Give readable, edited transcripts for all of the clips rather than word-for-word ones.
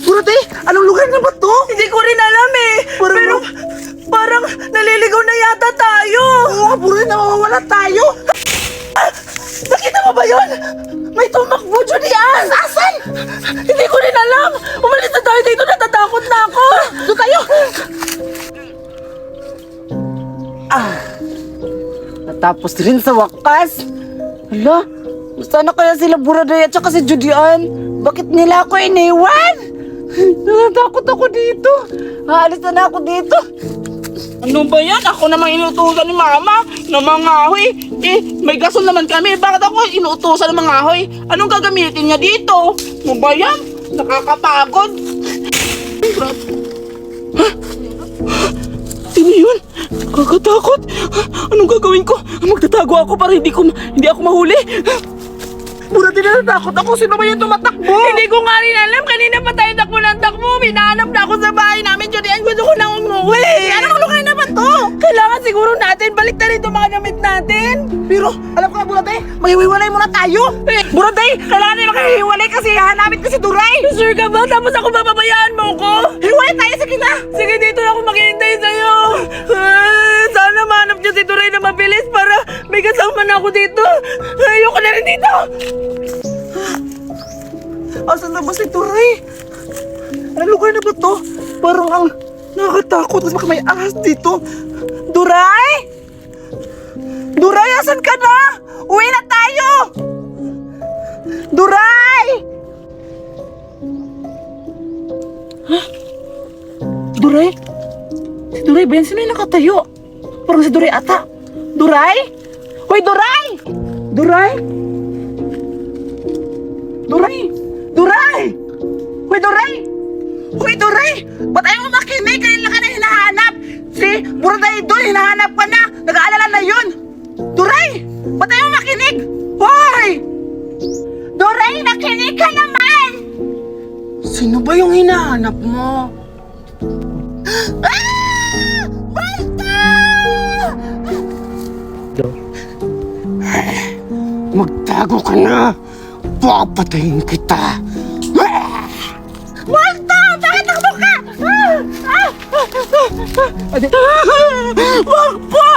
Burate, anong lugar na ba to? Hindi ko rin alam eh. Pero parang naliligaw na yata tayo. Oo nga, Burate, nawawala tayo. Nakita mo ba yun? May tumakbo, Julian! Asan? Hindi ko rin alam! Umalis na tayo dito, natatakot na ako! Doon tayo. Natapos rin sa wakas. Hala, sana kaya sila Buraday at saka si Julian? Bakit nila ako iniwan? Natatakot ako dito. Aalis na ako dito. Ano ba yan? Ako namang inutusan ni Mama na mangahoy. May gasol naman kami. Bakit ako inutusan ng mangahoy? Anong gagamitin niya dito? Ano ba yan? Nakakapagod. Sino yun? Nakakatakot. Anong gagawin ko? Magtatago ako para hindi ako mahuli. Burate, natatakot ako. Sino ba yung tumatakbo? Hindi ko nga rin alam. Kanina pa tayo takbo ng takbo. Hinahanap na ako sa bahay namin. Julian, gusto ko nang umuwi. Anong lugar na ba to? Kailangan siguro natin balik na rin itong mga gamit natin. Pero, alam ko na, Burate, mahiwiwalay muna tayo. Buraday, kailangan nila kahihiwalay kasi hahanapin ko si Duray. Sure ka ba? Tapos ako bababayaan mo ko? Hiwalay tayo, sige na. Sige, dito na ako maghihintay sa'yo. Sana mahanap niyo si Duray na mabilis para may kasama na ako dito. Ayoko na rin dito. Asan na ba si Turay? Anong lugar na ba to? Parang ang nakakatakot. Mas baka may ahas dito. Duray? Duray, asan ka na? Uwi na tayo! Duray! Duray? Si Duray ba yan? Sino yung nakatayo? Parang si Duray ata. Duray? Hoy, Duray! Duray? Duray! Duray! Hoy, Duray! Hoy, Turay! Ba't ayaw mo makinig? Kanila ka na hinahanap. Si Buraday doon, hinahanap ka na. Nag-aalala na yun. Turay! Ba't ayaw mo makinig? Hoy! Turay, nakinig ka naman! Sino ba yung hinahanap mo? Ah! Malta! Magtago ka na. Papatayin kita. Malta! Bakit takbo ka? Wag po!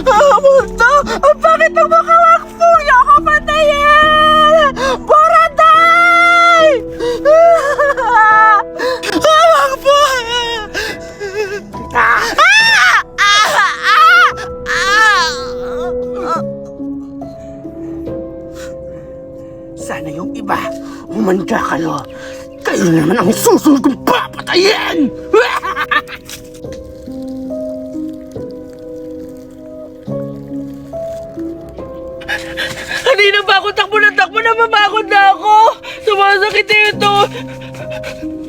Malta! Bakit takbo ka? Wag po! Hindi ako patayin! Buraday! Wag po! Sana yung iba, humanda kayo. Kayo naman ang susunod kong papatayin! Kanina ba ako takbo, napapagod na ako. Sumasakit ito.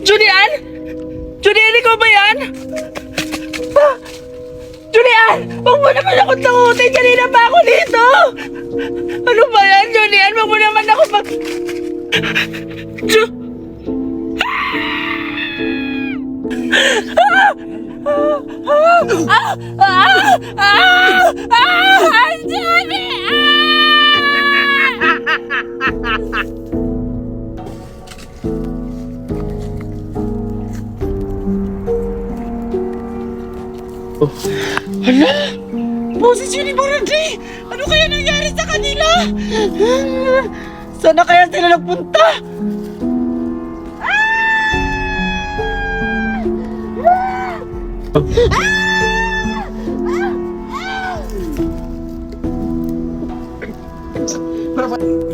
Julian? Julian, ikaw ba yan? Julian! Huwag mo naman ako takutin. Kanina pa ako dito. Ano ba yan, Julian? Huwag mo naman ako Hala! Boses yun ni Buraday! Ano kaya nangyari sa kanila? Sana kaya sila nagpunta?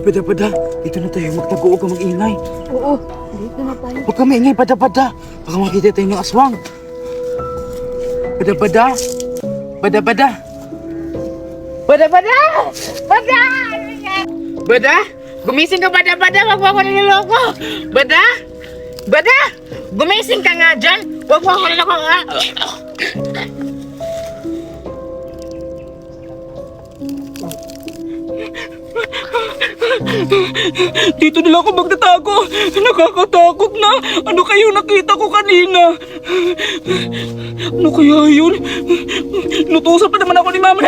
Bada-bada, dito na tayo magtago. Huwag kang mag-ingay. Oo, dito na tayo. Huwag kang maingay, bada-bada. Baka makita tayo ng aswang. Bada-bada. Bada-bada. Bada-bada! Bada! Bada? Gumising ka, bada-bada. Wag mo ako niloloko. Bada? Bada? Gumising ka nga dyan. Wag mo ako niloloko nga. Dito nila ako magtatago. Nakakatakot na. Ano kayong nakita ko kanina? Ano kaya yun? Nutusan pa naman ako ni Mama.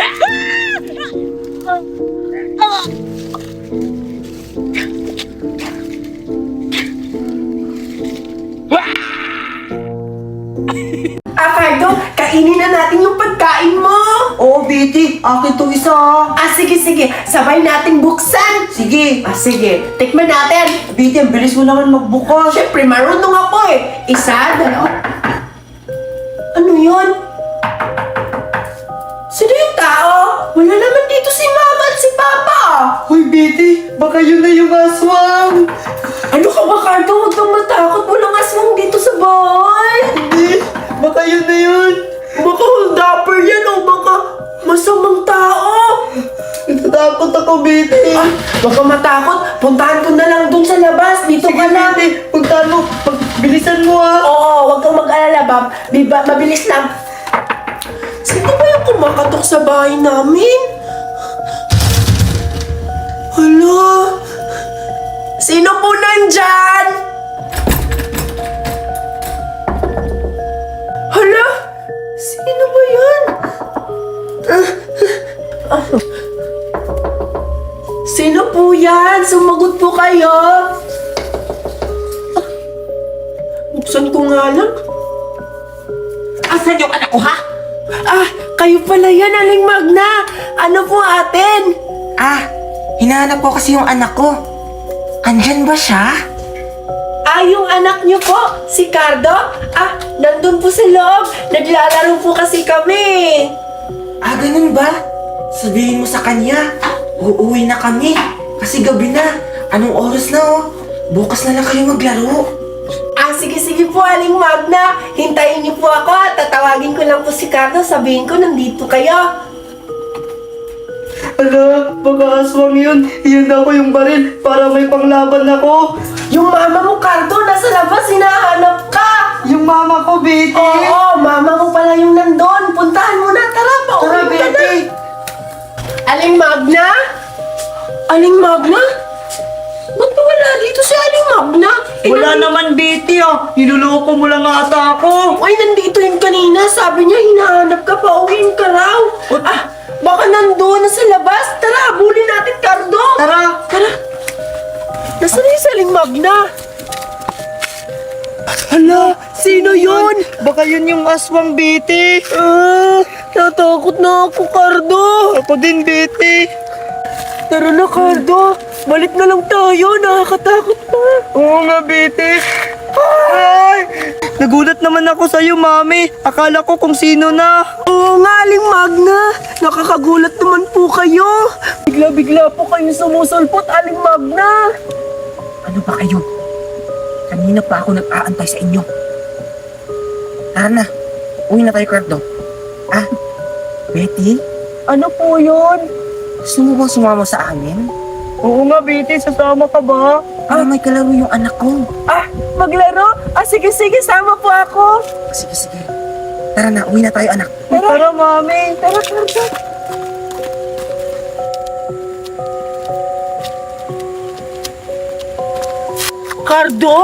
kainin na natin yung pagkain mo. Oo, Betty. Akin to isa. Sige, sige. Sabay nating buksan. Sige. Sige. Tikman natin. Betty, ang bilis mo naman magbukas. Siyempre, marunong ako eh. Isa, dalawa. Ano yun? Sino yung tao? Wala naman dito si Mama at si Papa. Hoy, Betty. Baka yun na yung aswang. Ano ka ba, Cardo? Huwag kang matakot. Walang aswang dito sa bahay. Hindi. Baka yun na yun. Baka hold-upper yan o baka masamang tao. Natatakot ako, Betty. Huwag kang matakot. Puntahan ko na lang dun sa labas. Dito Sige, ka lang. Betty. Puntahan mo. Bilisan mo, ha. Oo, huwag kang mag-alala, Bab. Mabilis lang. Sino ba yung kumakatok sa bahay namin? Hala? Sino po nandyan? Hala? Sino ba yan? Sino po yan? Sumagot po kayo. Buksan ko nga lang. Asan yung anak ko, ha? Kayo pala yan, Aling Magna. Ano po atin? Hinahanap ko kasi yung anak ko. Andyan ba siya? Yung anak niyo po, si Cardo? Nandun po sa loob. Naglalaro po kasi kami. Ganun ba? Sabihin mo sa kanya, uuwi na kami. Kasi gabi na. Anong oras na, oh? Bukas na lang kayo maglaro. Sige po, Aling Magna. Hintayin niyo po ako at tatawagin ko lang po si Cardo. Sabihin ko, nandito kayo. Ala, baka aswang yun. Iyan ako yung baril para may panglaban ako. Yung mama mo, Cardo, nasa labas. Hinahanap ka. Yung mama ko, Betty. Oo, mama mo pala yung nandun. Puntahan mo na. Tara, Tara, pauwi ka na. Betty. Aling Magna? Aling Magna? Ba't wala dito si Aling Magna? Wala naman, Betty, ah. Niluloko mo lang ata ako. Ay, nandito yun kanina. Sabi niya, hinahanap ka pa. Uwiin ka raw. Baka nandun na sa labas. Tara, bulin natin, Cardo. Tara. Tara. Nasaan yung Aling Magna? Hala, Sino yun? baka yun yung aswang, Betty. Natakot na ako, Cardo. Ako din, Betty. Tara na, Cardo. Balik na lang tayo. Nakakatakot pa. Oo nga, Betty. Ay! Nagulat naman ako sa'yo, Mami. Akala ko kung sino na. Oo nga, Aling Magna. Nakakagulat naman po kayo. Bigla-bigla po kayo sumusulpot, Aling Magna. Ano ba kayo? Kanina pa ako nag-aantay sa inyo. Tara na. Uwi na tayo, Cardo. Betty? Ano po yun? Gusto mo bang sumama sa amin? Oo nga, Betty. Sasama ka ba? May kalaro yung anak ko. Maglaro? Sige, sama po ako. Sige, sige. Tara na, uwi na tayo, anak. Tara, Mami. Tara, Cardo. Cardo?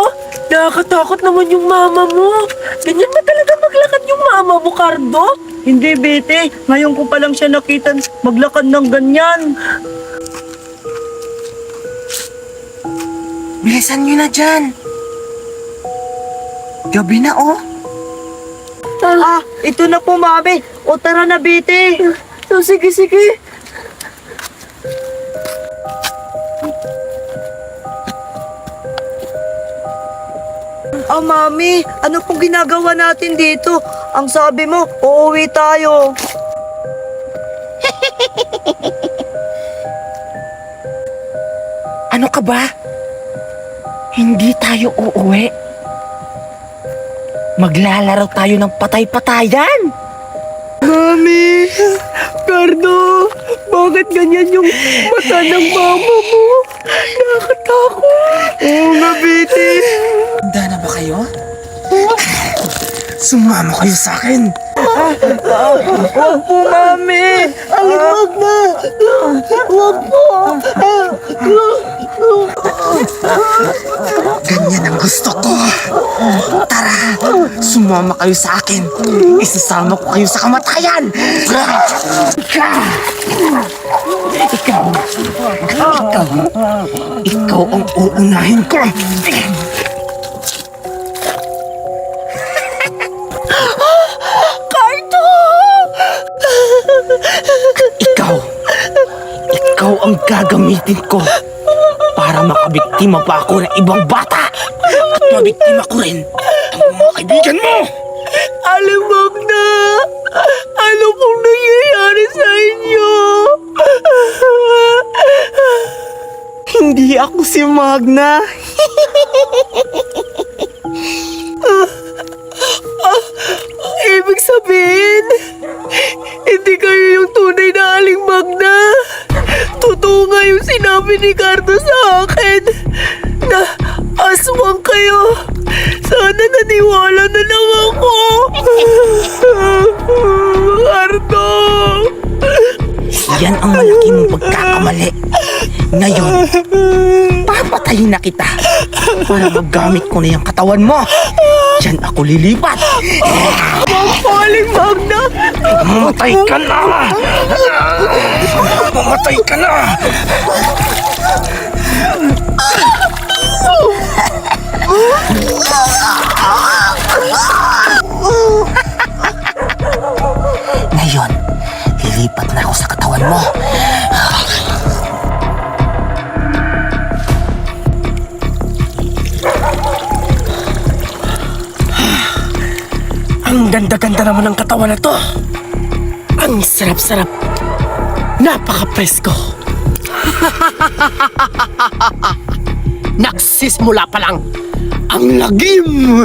Nakakatakot naman yung mama mo. Ganyan ba talaga maglakad yung mama mo, Cardo? Hindi, Betty. Ngayon ko pa lang siya nakita maglakad ng ganyan. Bilisan nyo na dyan. Gabi na, oh. Ito na po, Mami. O tara na, Betty. Sige. Mami, ano pong ginagawa natin dito? Ang sabi mo, uuwi tayo. Ano ka ba? Hindi tayo uuwi. Maglalaro tayo ng patay-patayan. Mami, Cardo, bakit ganyan yung mata ng mama mo? Nakakatakot. Oo nga, Betty. Handa na ba kayo? Sumama kayo sa akin. Huwag po, Mami. Alimag na. Huwag po. Ganyan ang gusto ko. Tara, sumama kayo sa akin. Isasama ko kayo sa kamatayan. Ikaw ang uunahin ko. Cardo! ang gagamitin ko para makabiktima pa ako ng ibang bata at mabiktima ko rin ang mga kaibigan mo. Aling Magna, ano pong nangyayari sa inyo? Hindi ako si Magna. Ibig sabihin, hindi kayo yung tunay na Aling Magna. Totoo nga yung sinabi ni Cardo sa akin na aswang kayo. Sana naniwala na lang ako. Cardo! Yan ang malaki mong pagkakamali. Ngayon, papatayin na kita para magamit ko na yung katawan mo. Diyan ako lilipat. Aling Magna! Mamatay ka na! Mamatay ka na! Ngayon, lilipat na ako sa katawan mo. Ang ganda-ganda naman ng katawan na to. Ang sarap-sarap. Napaka-presko. Nagsisimula pa lang ang lagim.